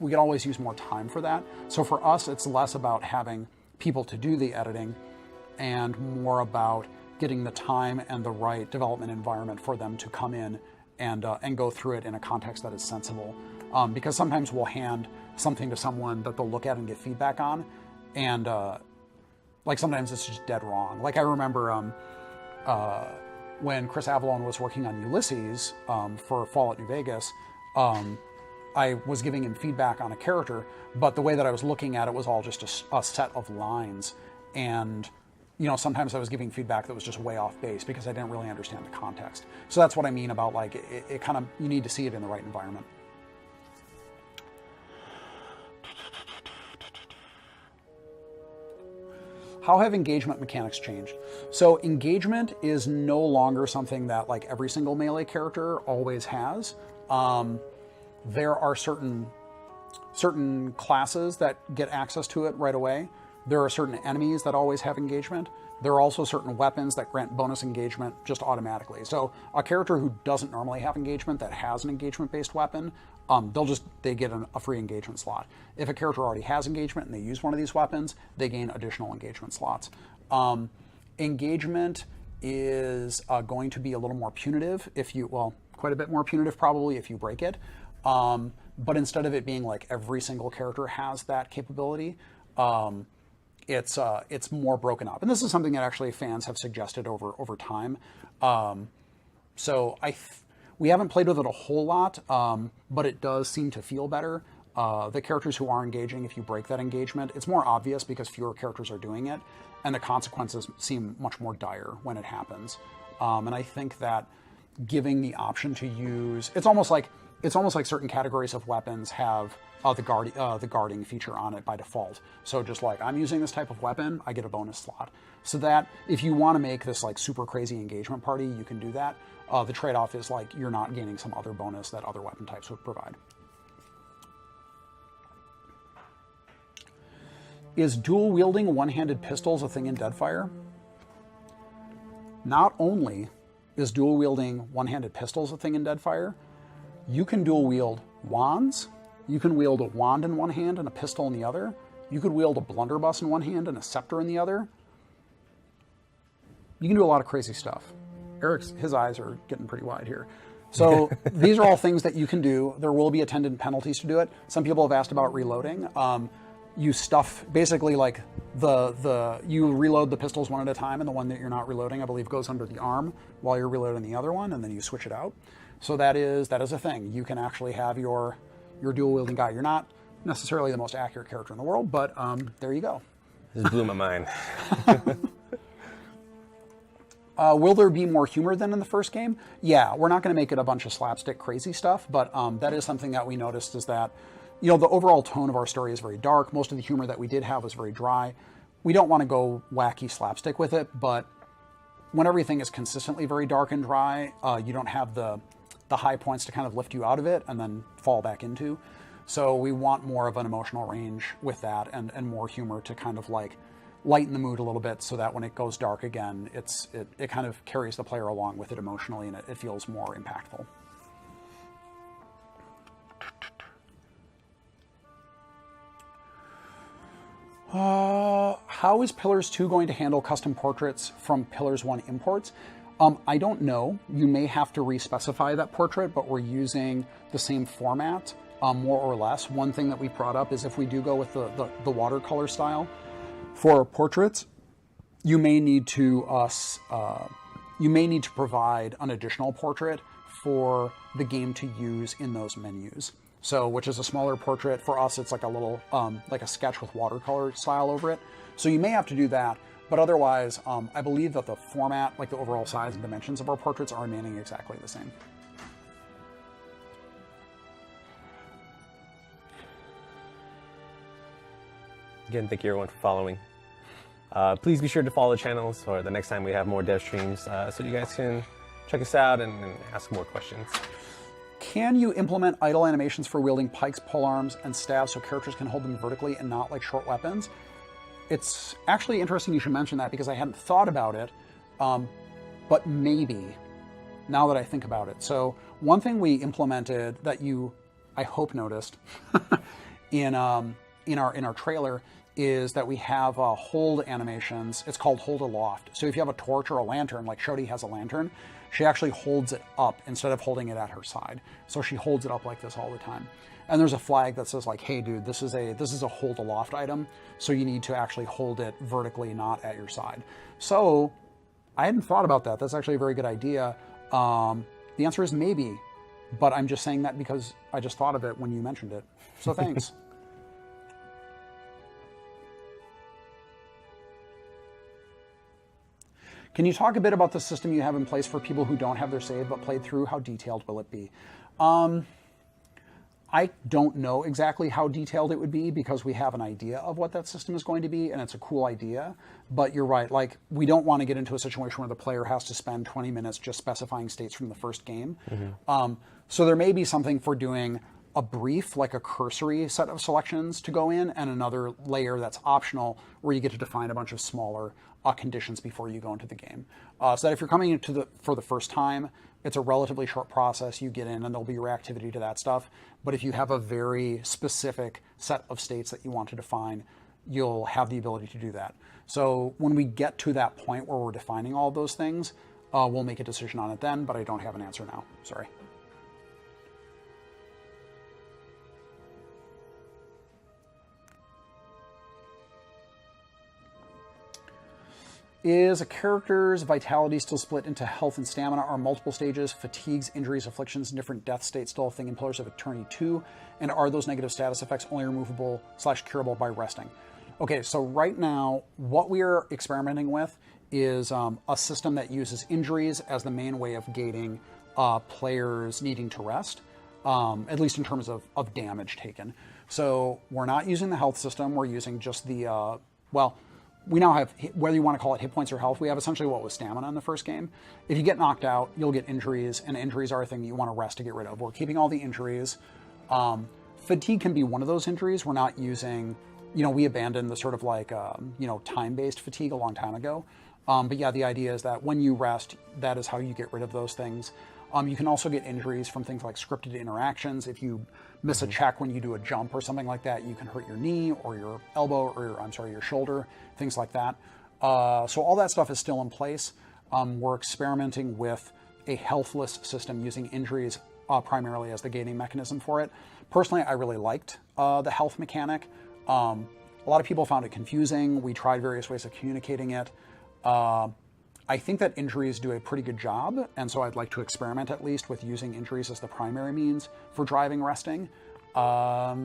we could always use more time for that. So for us, it's less about having people to do the editing and more about getting the time and the right development environment for them to come in and go through it in a context that is sensible. Because sometimes we'll hand something to someone that they'll look at and get feedback on, and like sometimes it's just dead wrong. Like I remember when Chris Avallone was working on Ulysses for Fallout New Vegas, I was giving him feedback on a character, but the way that I was looking at it was all just a set of lines, and you know, sometimes I was giving feedback that was just way off base because I didn't really understand the context. So that's what I mean about like, it kind of, you need to see it in the right environment. How have engagement mechanics changed? So engagement is no longer something that like every single melee character always has. There are certain classes that get access to it right away. There are certain enemies that always have engagement. There are also certain weapons that grant bonus engagement just automatically. So a character who doesn't normally have engagement that has an engagement-based weapon, they get a free engagement slot. If a character already has engagement and they use one of these weapons, they gain additional engagement slots. Engagement is going to be a little more punitive quite a bit more punitive probably if you break it. But instead of it being like every single character has that capability, it's more broken up, and this is something that actually fans have suggested over time. So we haven't played with it a whole lot, but it does seem to feel better. The characters who are engaging, if you break that engagement, it's more obvious because fewer characters are doing it, and the consequences seem much more dire when it happens. And I think that giving the option to use, it's almost like it's almost like certain categories of weapons have the guarding feature on it by default. So just like I'm using this type of weapon, I get a bonus slot. So that if you want to make this like super crazy engagement party, you can do that. The trade-off is like you're not gaining some other bonus that other weapon types would provide. Is dual wielding one-handed pistols a thing in Deadfire? Not only is dual wielding one-handed pistols a thing in Deadfire, you can dual wield wands. You can wield a wand in one hand and a pistol in the other. You could wield a blunderbuss in one hand and a scepter in the other. You can do a lot of crazy stuff. His eyes are getting pretty wide here. So these are all things that you can do. There will be attendant penalties to do it. Some people have asked about reloading. You stuff, basically like you reload the pistols one at a time, and the one that you're not reloading, I believe, goes under the arm while you're reloading the other one, and then you switch it out. So that is a thing. You can actually have your dual wielding guy. You're not necessarily the most accurate character in the world, but there you go. This blew my mind. Will there be more humor than in the first game? Yeah, we're not going to make it a bunch of slapstick crazy stuff, but that is something that we noticed is that, the overall tone of our story is very dark. Most of the humor that we did have was very dry. We don't want to go wacky slapstick with it, but when everything is consistently very dark and dry, you don't have the high points to kind of lift you out of it and then fall back into. So we want more of an emotional range with that and more humor to kind of like lighten the mood a little bit so that when it goes dark again, it kind of carries the player along with it emotionally and it feels more impactful. How is Pillars 2 going to handle custom portraits from Pillars 1 imports? I don't know. You may have to re-specify that portrait, but we're using the same format, more or less. One thing that we brought up is if we do go with the watercolor style for portraits, you may need to provide an additional portrait for the game to use in those menus. So, which is a smaller portrait. For us, it's like a little, like a sketch with watercolor style over it. So you may have to do that, but otherwise, I believe that the format, like the overall size and dimensions of our portraits are remaining exactly the same. Again, thank you everyone for following. Please be sure to follow the channels for the next time we have more dev streams so you guys can check us out and ask more questions. Can you implement idle animations for wielding pikes, polearms, and staves so characters can hold them vertically and not like short weapons? It's actually interesting you should mention that because I hadn't thought about it, but maybe, now that I think about it. So one thing we implemented that you, I hope, noticed in our trailer is that we have hold animations. It's called hold aloft. So if you have a torch or a lantern, like Shodi has a lantern, she actually holds it up instead of holding it at her side. So she holds it up like this all the time. And there's a flag that says like, hey dude, this is a hold aloft item. So you need to actually hold it vertically, not at your side. So I hadn't thought about that. That's actually a very good idea. The answer is maybe, but I'm just saying that because I just thought of it when you mentioned it. So thanks. Can you talk a bit about the system you have in place for people who don't have their save but played through? How detailed will it be? I don't know exactly how detailed it would be because we have an idea of what that system is going to be, and it's a cool idea. But you're right, like we don't want to get into a situation where the player has to spend 20 minutes just specifying states from the first game. Mm-hmm. So there may be something for doing a brief, like a cursory set of selections to go in, and another layer that's optional where you get to define a bunch of smaller conditions before you go into the game. So that if you're coming into for the first time, it's a relatively short process. You get in and there'll be reactivity to that stuff. But if you have a very specific set of states that you want to define, you'll have the ability to do that. So when we get to that point where we're defining all of those things, we'll make a decision on it then, but I don't have an answer now. Sorry. Is a character's vitality still split into health and stamina? Are multiple stages, fatigues, injuries, afflictions, and different death states still a thing in Pillars of Eternity 2? And are those negative status effects only removable / curable by resting? Okay, so right now, what we are experimenting with is a system that uses injuries as the main way of gating players needing to rest. at least in terms of damage taken. So we're not using the health system. We're using just the, well, we now have, whether you want to call it hit points or health, we have essentially what was stamina in the first game. If you get knocked out, you'll get injuries, and injuries are a thing that you want to rest to get rid of. We're keeping all the injuries. Fatigue can be one of those injuries. We're not using, we abandoned the sort of like, time-based fatigue a long time ago. But yeah, the idea is that when you rest, that is how you get rid of those things. You can also get injuries from things like scripted interactions. If you miss a check when you do a jump or something like that, you can hurt your knee or your elbow or your shoulder, things like that. So all that stuff is still in place. We're experimenting with a healthless system using injuries primarily as the gating mechanism for it. Personally, I really liked the health mechanic. A lot of people found it confusing. We tried various ways of communicating it. I think that injuries do a pretty good job, and so I'd like to experiment at least with using injuries as the primary means for driving resting. Yeah,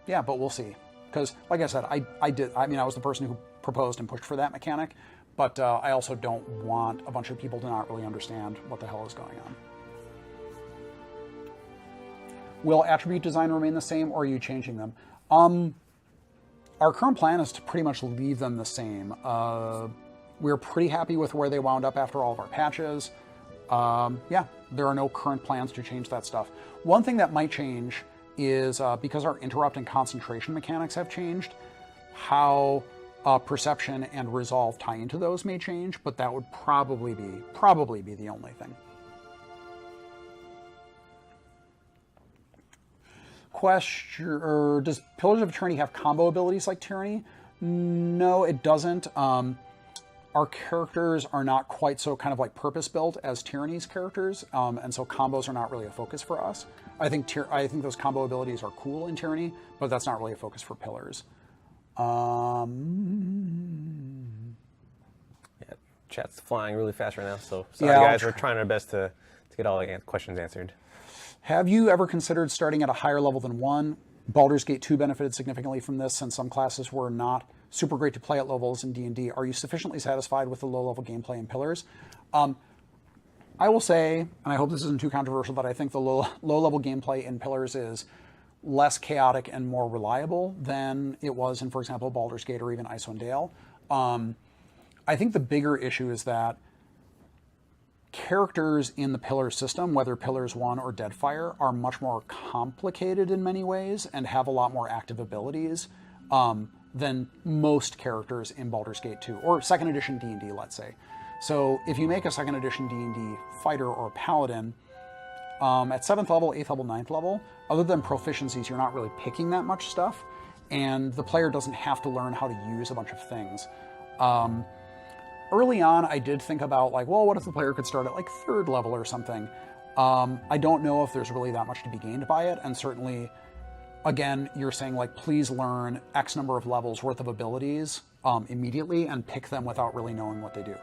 but we'll see. Because, like I said, I was the person who proposed and pushed for that mechanic, but I also don't want a bunch of people to not really understand what the hell is going on. Will attribute design remain the same, or are you changing them? Our current plan is to pretty much leave them the same. We're pretty happy with where they wound up after all of our patches. Yeah, there are no current plans to change that stuff. One thing that might change is because our interrupt and concentration mechanics have changed, how perception and resolve tie into those may change, but that would probably be the only thing. Question, does Pillars of Eternity have combo abilities like Tyranny? No, it doesn't. Our characters are not quite so kind of like purpose-built as Tyranny's characters, and so combos are not really a focus for us. I think those combo abilities are cool in Tyranny, but that's not really a focus for Pillars. Yeah, chat's flying really fast right now, so sorry guys, we're trying our best to get all the questions answered. Have you ever considered starting at a higher level than 1? Baldur's Gate 2 benefited significantly from this, since some classes were not super great to play at levels in D&D. Are you sufficiently satisfied with the low-level gameplay in Pillars? I will say, and I hope this isn't too controversial, that I think the low-level gameplay in Pillars is less chaotic and more reliable than it was in, for example, Baldur's Gate or even Icewind Dale. I think the bigger issue is that characters in the Pillars system, whether Pillars 1 or Deadfire, are much more complicated in many ways and have a lot more active abilities than most characters in Baldur's Gate 2, or 2nd edition D&D, let's say. So if you make a 2nd edition D&D fighter or paladin, at 7th level, 8th level, 9th level, other than proficiencies, you're not really picking that much stuff, and the player doesn't have to learn how to use a bunch of things. Early on, I did think about, like, well, what if the player could start at, like, 3rd level or something? I don't know if there's really that much to be gained by it, and certainly, again, you're saying, like, please learn X number of levels worth of abilities immediately and pick them without really knowing what they do.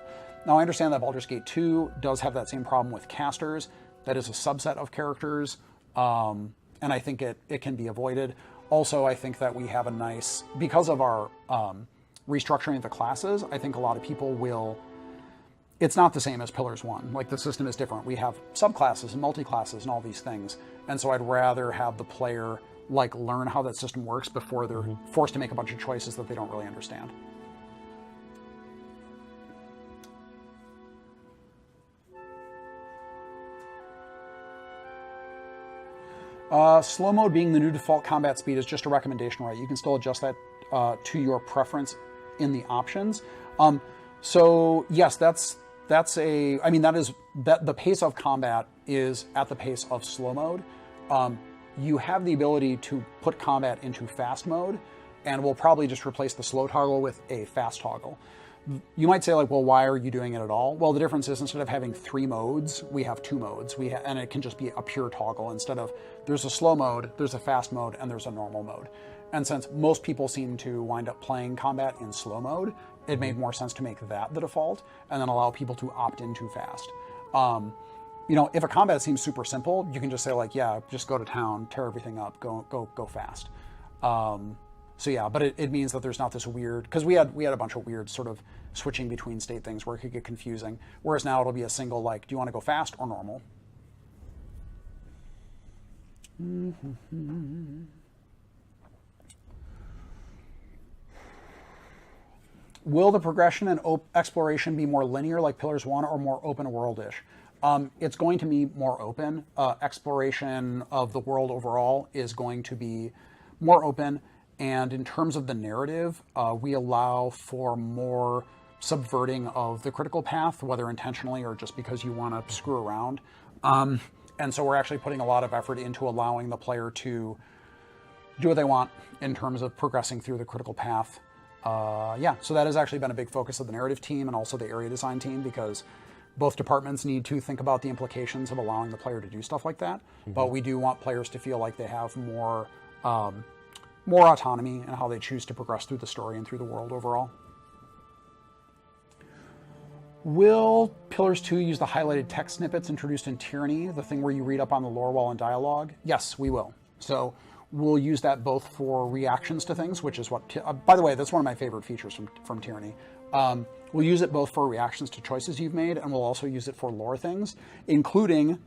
Now, I understand that Baldur's Gate 2 does have that same problem with casters. That is a subset of characters, and I think it can be avoided. Also, I think that we have a nice, because of our restructuring of the classes, I think a lot of people will, it's not the same as Pillars 1. Like, the system is different. We have subclasses and multi-classes and all these things. And so I'd rather have the player, like, learn how that system works before they're forced to make a bunch of choices that they don't really understand. Slow mode being the new default combat speed is just a recommendation, right? You can still adjust that to your preference in the options. So yes, that's the pace of combat is at the pace of slow mode. You have the ability to put combat into fast mode, and we'll probably just replace the slow toggle with a fast toggle. You might say, like, well, why are you doing it at all? Well, the difference is, instead of having 3 modes, we have 2 modes. And it can just be a pure toggle. Instead of, there's a slow mode, there's a fast mode, and there's a normal mode. And since most people seem to wind up playing combat in slow mode, it made more sense to make that the default, and then allow people to opt into fast. If a combat seems super simple, you can just say, like, yeah, just go to town, tear everything up, go fast. So yeah, but it means that there's not this weird, because we had a bunch of weird sort of switching between state things where it could get confusing. Whereas now it'll be a single, like, do you want to go fast or normal? Will the progression and exploration be more linear like Pillars 1 or more open world-ish? It's going to be more open. Exploration of the world overall is going to be more open. And in terms of the narrative, we allow for more subverting of the critical path, whether intentionally or just because you want to screw around. And so we're actually putting a lot of effort into allowing the player to do what they want in terms of progressing through the critical path. Yeah, so that has actually been a big focus of the narrative team and also the area design team, because both departments need to think about the implications of allowing the player to do stuff like that. But we do want players to feel like they have more autonomy in how they choose to progress through the story and through the world overall. Will Pillars 2 use the highlighted text snippets introduced in Tyranny, the thing where you read up on the lore while in dialogue? Yes, we will. So we'll use that both for reactions to things, which is what, by the way, that's one of my favorite features from Tyranny. We'll use it both for reactions to choices you've made, and we'll also use it for lore things, including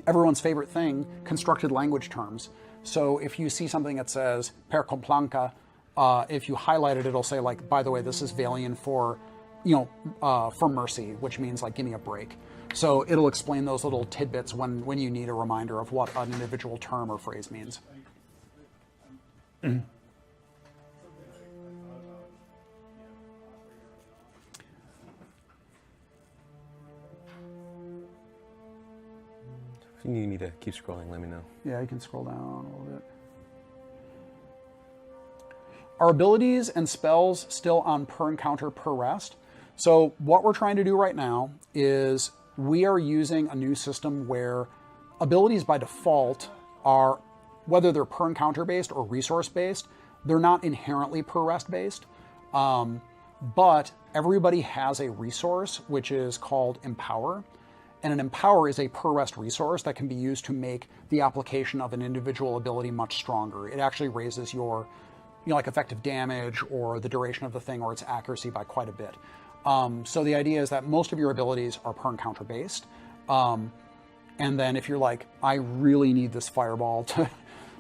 everyone's favorite thing, constructed language terms. So if you see something that says per complanca, if you highlight it, it'll say, like, by the way, this is Valian for, for mercy, which means, like, give me a break. So it'll explain those little tidbits when you need a reminder of what an individual term or phrase means. If you need me to keep scrolling, let me know. Yeah, you can scroll down a little bit. Are abilities and spells still on per encounter, per rest? So what we're trying to do right now is we are using a new system where abilities by default are, whether they're per encounter based or resource based, they're not inherently per rest based. But everybody has a resource which is called Empower. And an Empower is a per rest resource that can be used to make the application of an individual ability much stronger. It actually raises your, like effective damage or the duration of the thing or its accuracy by quite a bit. So the idea is that most of your abilities are per encounter based. And then if you're like, I really need this fireball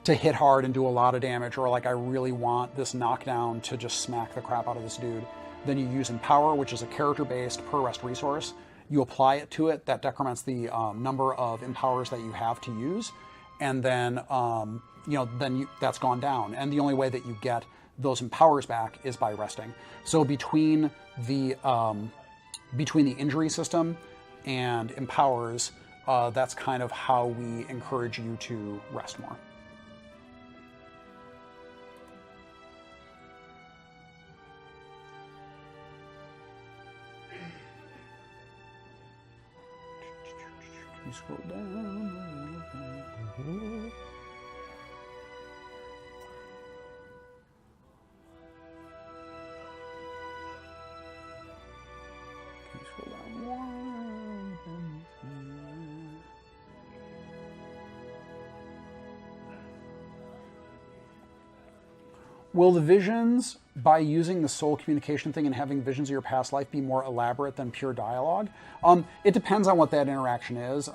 to hit hard and do a lot of damage, or like I really want this knockdown to just smack the crap out of this dude, then you use Empower, which is a character-based per rest resource. You apply it to it. That decrements the number of Empowers that you have to use, and then that's gone down. And the only way that you get those Empowers back is by resting. So between the injury system and Empowers, that's kind of how we encourage you to rest more. Can you scroll down? Mm-hmm. Can you scroll down one? Will the visions, by using the soul communication thing and having visions of your past life, be more elaborate than pure dialogue? It depends on what that interaction is.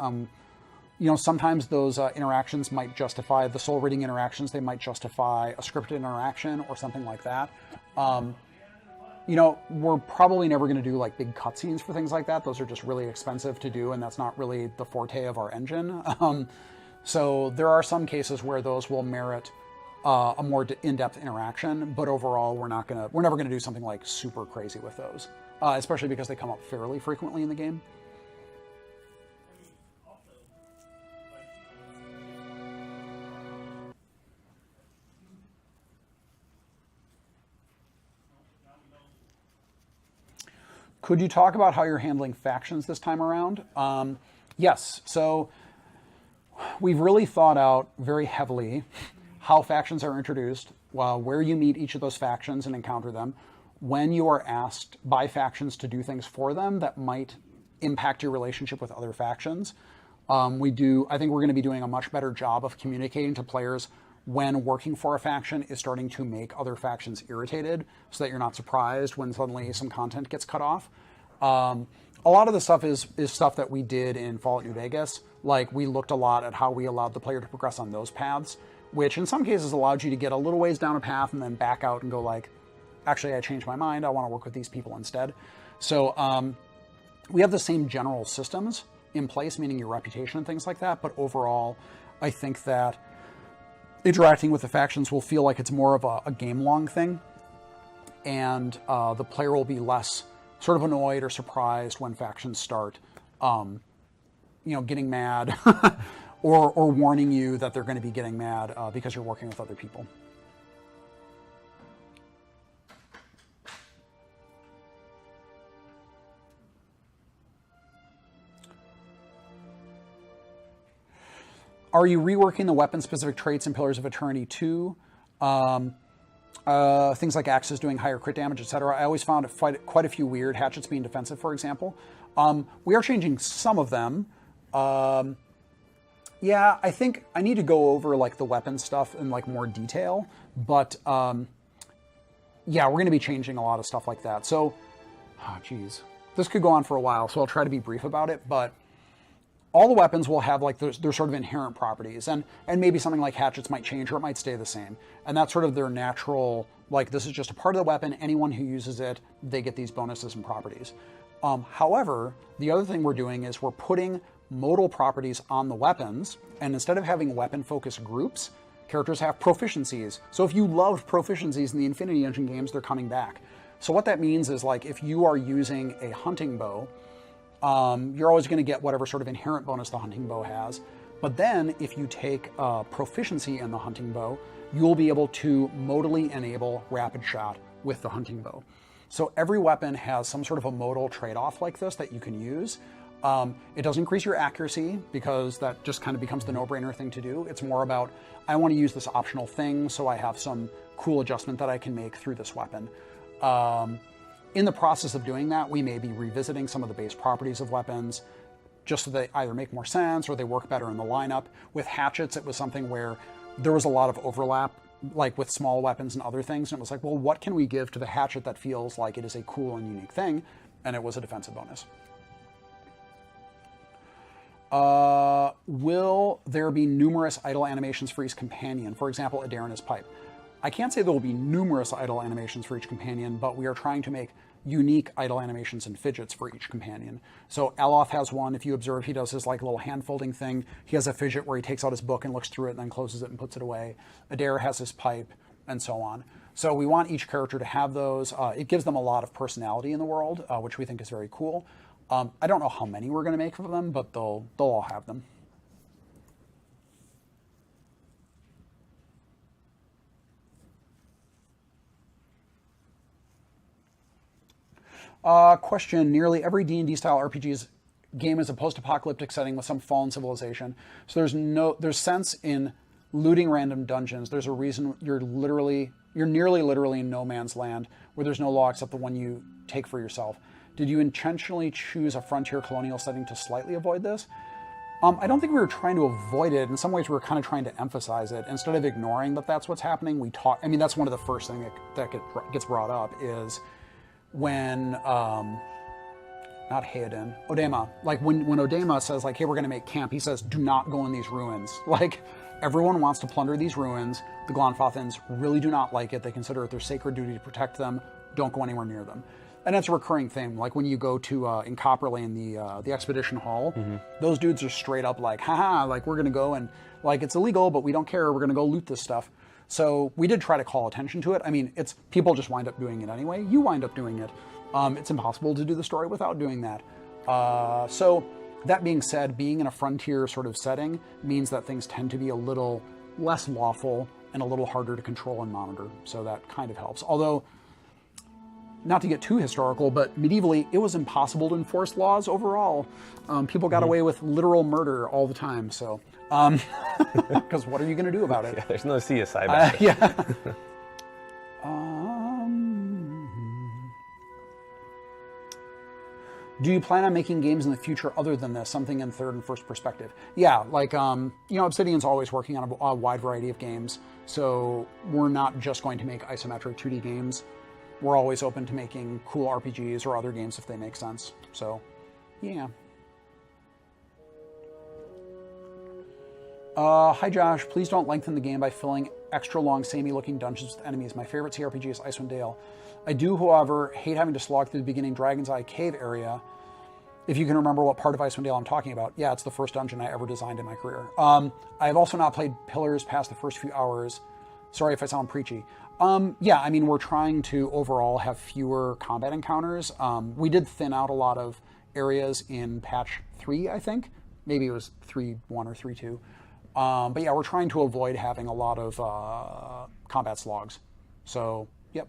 Sometimes those interactions might justify, the soul reading interactions, they might justify a scripted interaction or something like that. We're probably never going to do like big cutscenes for things like that. Those are just really expensive to do, and that's not really the forte of our engine. So there are some cases where those will merit a more in-depth interaction, but overall we're never gonna do something like super crazy with those, especially because they come up fairly frequently in the game. Could you talk about how you're handling factions this time around? Yes, so we've really thought out very heavily how factions are introduced, where you meet each of those factions and encounter them, when you are asked by factions to do things for them that might impact your relationship with other factions. I think we're going to be doing a much better job of communicating to players when working for a faction is starting to make other factions irritated, so that you're not surprised when suddenly some content gets cut off. a lot of the stuff is stuff that we did in Fallout New Vegas. Like, we looked a lot at how we allowed the player to progress on those paths, which in some cases allowed you to get a little ways down a path and then back out and go like, actually, I changed my mind. I want to work with these people instead. So we have the same general systems in place, meaning your reputation and things like that. But overall, I think that interacting with the factions will feel like it's more of a game-long thing. And the player will be less sort of annoyed or surprised when factions start, getting mad or warning you that they're going to be getting mad because you're working with other people. Are you reworking the weapon-specific traits in Pillars of Eternity 2? Things like axes doing higher crit damage, etc. I always found quite a few weird, hatchets being defensive, for example. We are changing some of them. Yeah, I think I need to go over like the weapon stuff in like more detail, but yeah, we're going to be changing a lot of stuff like that. So, geez, this could go on for a while, so I'll try to be brief about it, but all the weapons will have like their sort of inherent properties, and maybe something like hatchets might change or it might stay the same. And that's sort of their natural, like, this is just a part of the weapon. Anyone who uses it, they get these bonuses and properties. However, the other thing we're doing is we're putting modal properties on the weapons, and instead of having weapon-focused groups, characters have proficiencies. So if you loved proficiencies in the Infinity Engine games, they're coming back. So what that means is, like, if you are using a hunting bow, you're always going to get whatever sort of inherent bonus the hunting bow has. But then if you take proficiency in the hunting bow, you'll be able to modally enable rapid shot with the hunting bow. So every weapon has some sort of a modal trade-off like this that you can use. It does increase your accuracy because that just kind of becomes the no-brainer thing to do. It's more about, I want to use this optional thing, so I have some cool adjustment that I can make through this weapon. In the process of doing that, we may be revisiting some of the base properties of weapons just so they either make more sense or they work better in the lineup. With hatchets, it was something where there was a lot of overlap, like with small weapons and other things. And it was like, well, what can we give to the hatchet that feels like it is a cool and unique thing? And it was a defensive bonus. Will there be numerous idle animations for each companion? For example, Adarina's pipe. I can't say there will be numerous idle animations for each companion, but we are trying to make unique idle animations and fidgets for each companion. So Aloth has one. If you observe, he does his like little hand folding thing. He has a fidget where he takes out his book and looks through it and then closes it and puts it away. Adair has his pipe, and so on. So we want each character to have those. It gives them a lot of personality in the world, which we think is very cool. I don't know how many we're going to make of them, but they'll all have them. Question, nearly every D&D style RPG's game is a post-apocalyptic setting with some fallen civilization. So there's sense in looting random dungeons. There's a reason you're nearly literally in no man's land where there's no law except the one you take for yourself. Did you intentionally choose a frontier colonial setting to slightly avoid this? I don't think we were trying to avoid it. In some ways, we were kind of trying to emphasize it. Instead of ignoring that that's what's happening, we talk. I mean, that's one of the first things that gets brought up is when, not Hayden, Odema. Like when Odema says like, hey, we're going to make camp, he says, do not go in these ruins. Like, everyone wants to plunder these ruins. The Glonfothans really do not like it. They consider it their sacred duty to protect them. Don't go anywhere near them. And that's a recurring thing. Like when you go to, in Copperlane, the expedition hall, those dudes are straight up like, haha, like we're going to go and like, it's illegal, but we don't care. We're going to go loot this stuff. So we did try to call attention to it. I mean, it's people just wind up doing it anyway. You wind up doing it. It's impossible to do the story without doing that. So that being said, being in a frontier sort of setting means that things tend to be a little less lawful and a little harder to control and monitor. So that kind of helps. Although, not to get too historical, but medievally, it was impossible to enforce laws overall. People got away with literal murder all the time. So, because what are you going to do about it? Yeah, there's no CSI back then. Yeah. Do you plan on making games in the future other than this, something in third and first perspective? Yeah, like, Obsidian's always working on a wide variety of games. So we're not just going to make isometric 2D games. We're always open to making cool RPGs or other games if they make sense. So Yeah. Hi Josh, please don't lengthen the game by filling extra long, samey-looking dungeons with enemies. My favorite CRPG is Icewind Dale. I do, however, hate having to slog through the beginning Dragon's Eye cave area. If you can remember what part of Icewind Dale I'm talking about. Yeah, it's the first dungeon I ever designed in my career. I have also not played Pillars past the first few hours. Sorry if I sound preachy. Yeah, I mean, we're trying to overall have fewer combat encounters. We did thin out a lot of areas in patch 3, I think. Maybe it was 3.1 or 3.2. But yeah, we're trying to avoid having a lot of combat slogs. So, yep.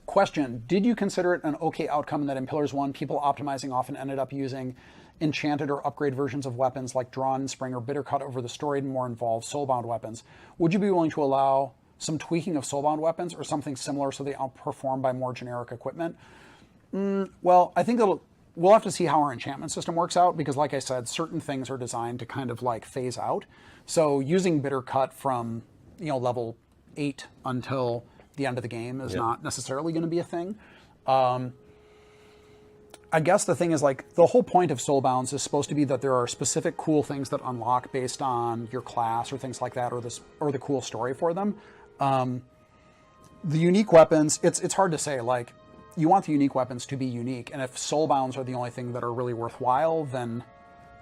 Question, did you consider it an okay outcome that in Pillars 1, people optimizing often ended up using enchanted or upgrade versions of weapons like Drawn, Spring, or Bitter Cut over the storied and more involved soulbound weapons? Would you be willing to allow some tweaking of soulbound weapons or something similar so they outperform by more generic equipment? Well, I think we'll have to see how our enchantment system works out because, like I said, certain things are designed to kind of like phase out. So using Bitter Cut from level 8 until the end of the game is not necessarily going to be a thing. I guess the thing is, like, the whole point of Soulbounds is supposed to be that there are specific cool things that unlock based on your class or things like that, or the cool story for them. The unique weapons, it's hard to say. Like, you want the unique weapons to be unique, and if Soulbounds are the only thing that are really worthwhile, then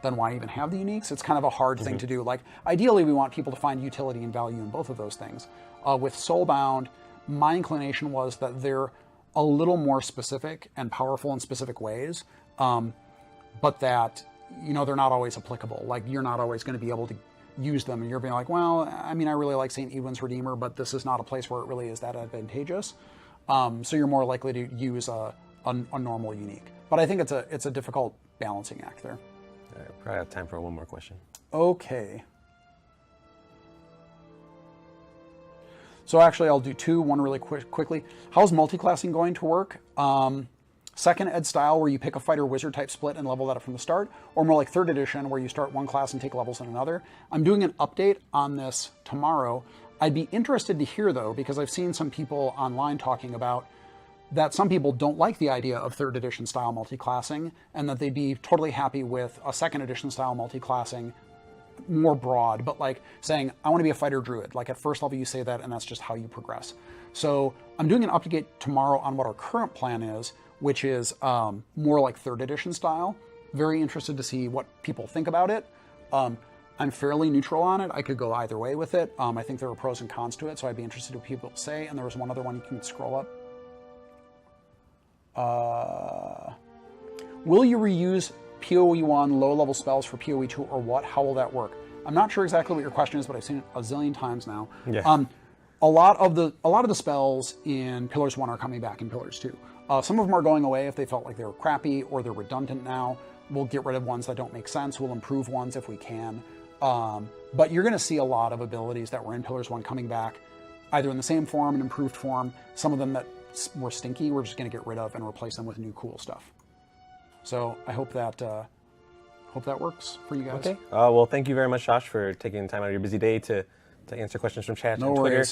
why even have the uniques? It's kind of a hard thing to do. Like, ideally, we want people to find utility and value in both of those things. With Soulbound, my inclination was that they're a little more specific and powerful in specific ways, but that, they're not always applicable. Like, you're not always going to be able to use them, and you're being like, well, I mean, I really like St. Edwin's Redeemer, but this is not a place where it really is that advantageous. So you're more likely to use a normal unique. But I think it's a difficult balancing act there. All right, probably have time for one more question. Okay. So actually, I'll do two. One really quickly. How's multiclassing going to work? Second ed style, where you pick a fighter wizard type split and level that up from the start, or more like third edition, where you start one class and take levels in another. I'm doing an update on this tomorrow. I'd be interested to hear, though, because I've seen some people online talking about that some people don't like the idea of third edition style multiclassing, and that they'd be totally happy with a second edition style multiclassing, more broad, but like saying, I want to be a fighter druid. Like, at first level you say that, and that's just how you progress. So I'm doing an update tomorrow on what our current plan is, which is more like third edition style. Very interested to see what people think about it. I'm fairly neutral on it. I could go either way with it. I think there are pros and cons to it, so I'd be interested in what people say. And there was one other one, you can scroll up. Will you reuse PoE 1 low level spells for PoE 2 or what? How will that work? I'm not sure exactly what your question is, but I've seen it a zillion times now. Yeah. A lot of the spells in Pillars 1 are coming back in Pillars 2. Some of them are going away if they felt like they were crappy or they're redundant now. We'll get rid of ones that don't make sense. We'll improve ones if we can. But you're going to see a lot of abilities that were in Pillars 1 coming back, either in the same form, an improved form. Some of them that were stinky, we're just going to get rid of and replace them with new cool stuff. So I hope that works for you guys. Okay. Well, thank you very much, Josh, for taking time out of your busy day to answer questions from chat and Twitter.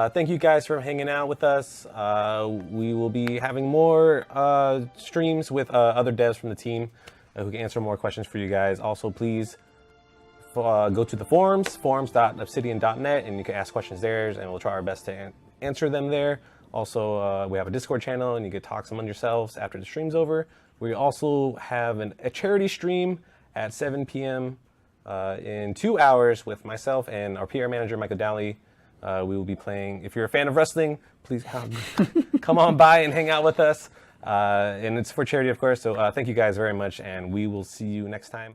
Thank you guys for hanging out with us. We will be having more streams with other devs from the team who can answer more questions for you guys. Also, please go to the forums.obsidian.net, and you can ask questions there, and we'll try our best to answer them there. Also, we have a Discord channel, and you can talk among yourselves after the stream's over. We also have a charity stream at 7 p.m. In 2 hours with myself and our PR manager, Michael Dowley. We will be playing. If you're a fan of wrestling, please come on by and hang out with us. And it's for charity, of course. So thank you guys very much, and we will see you next time.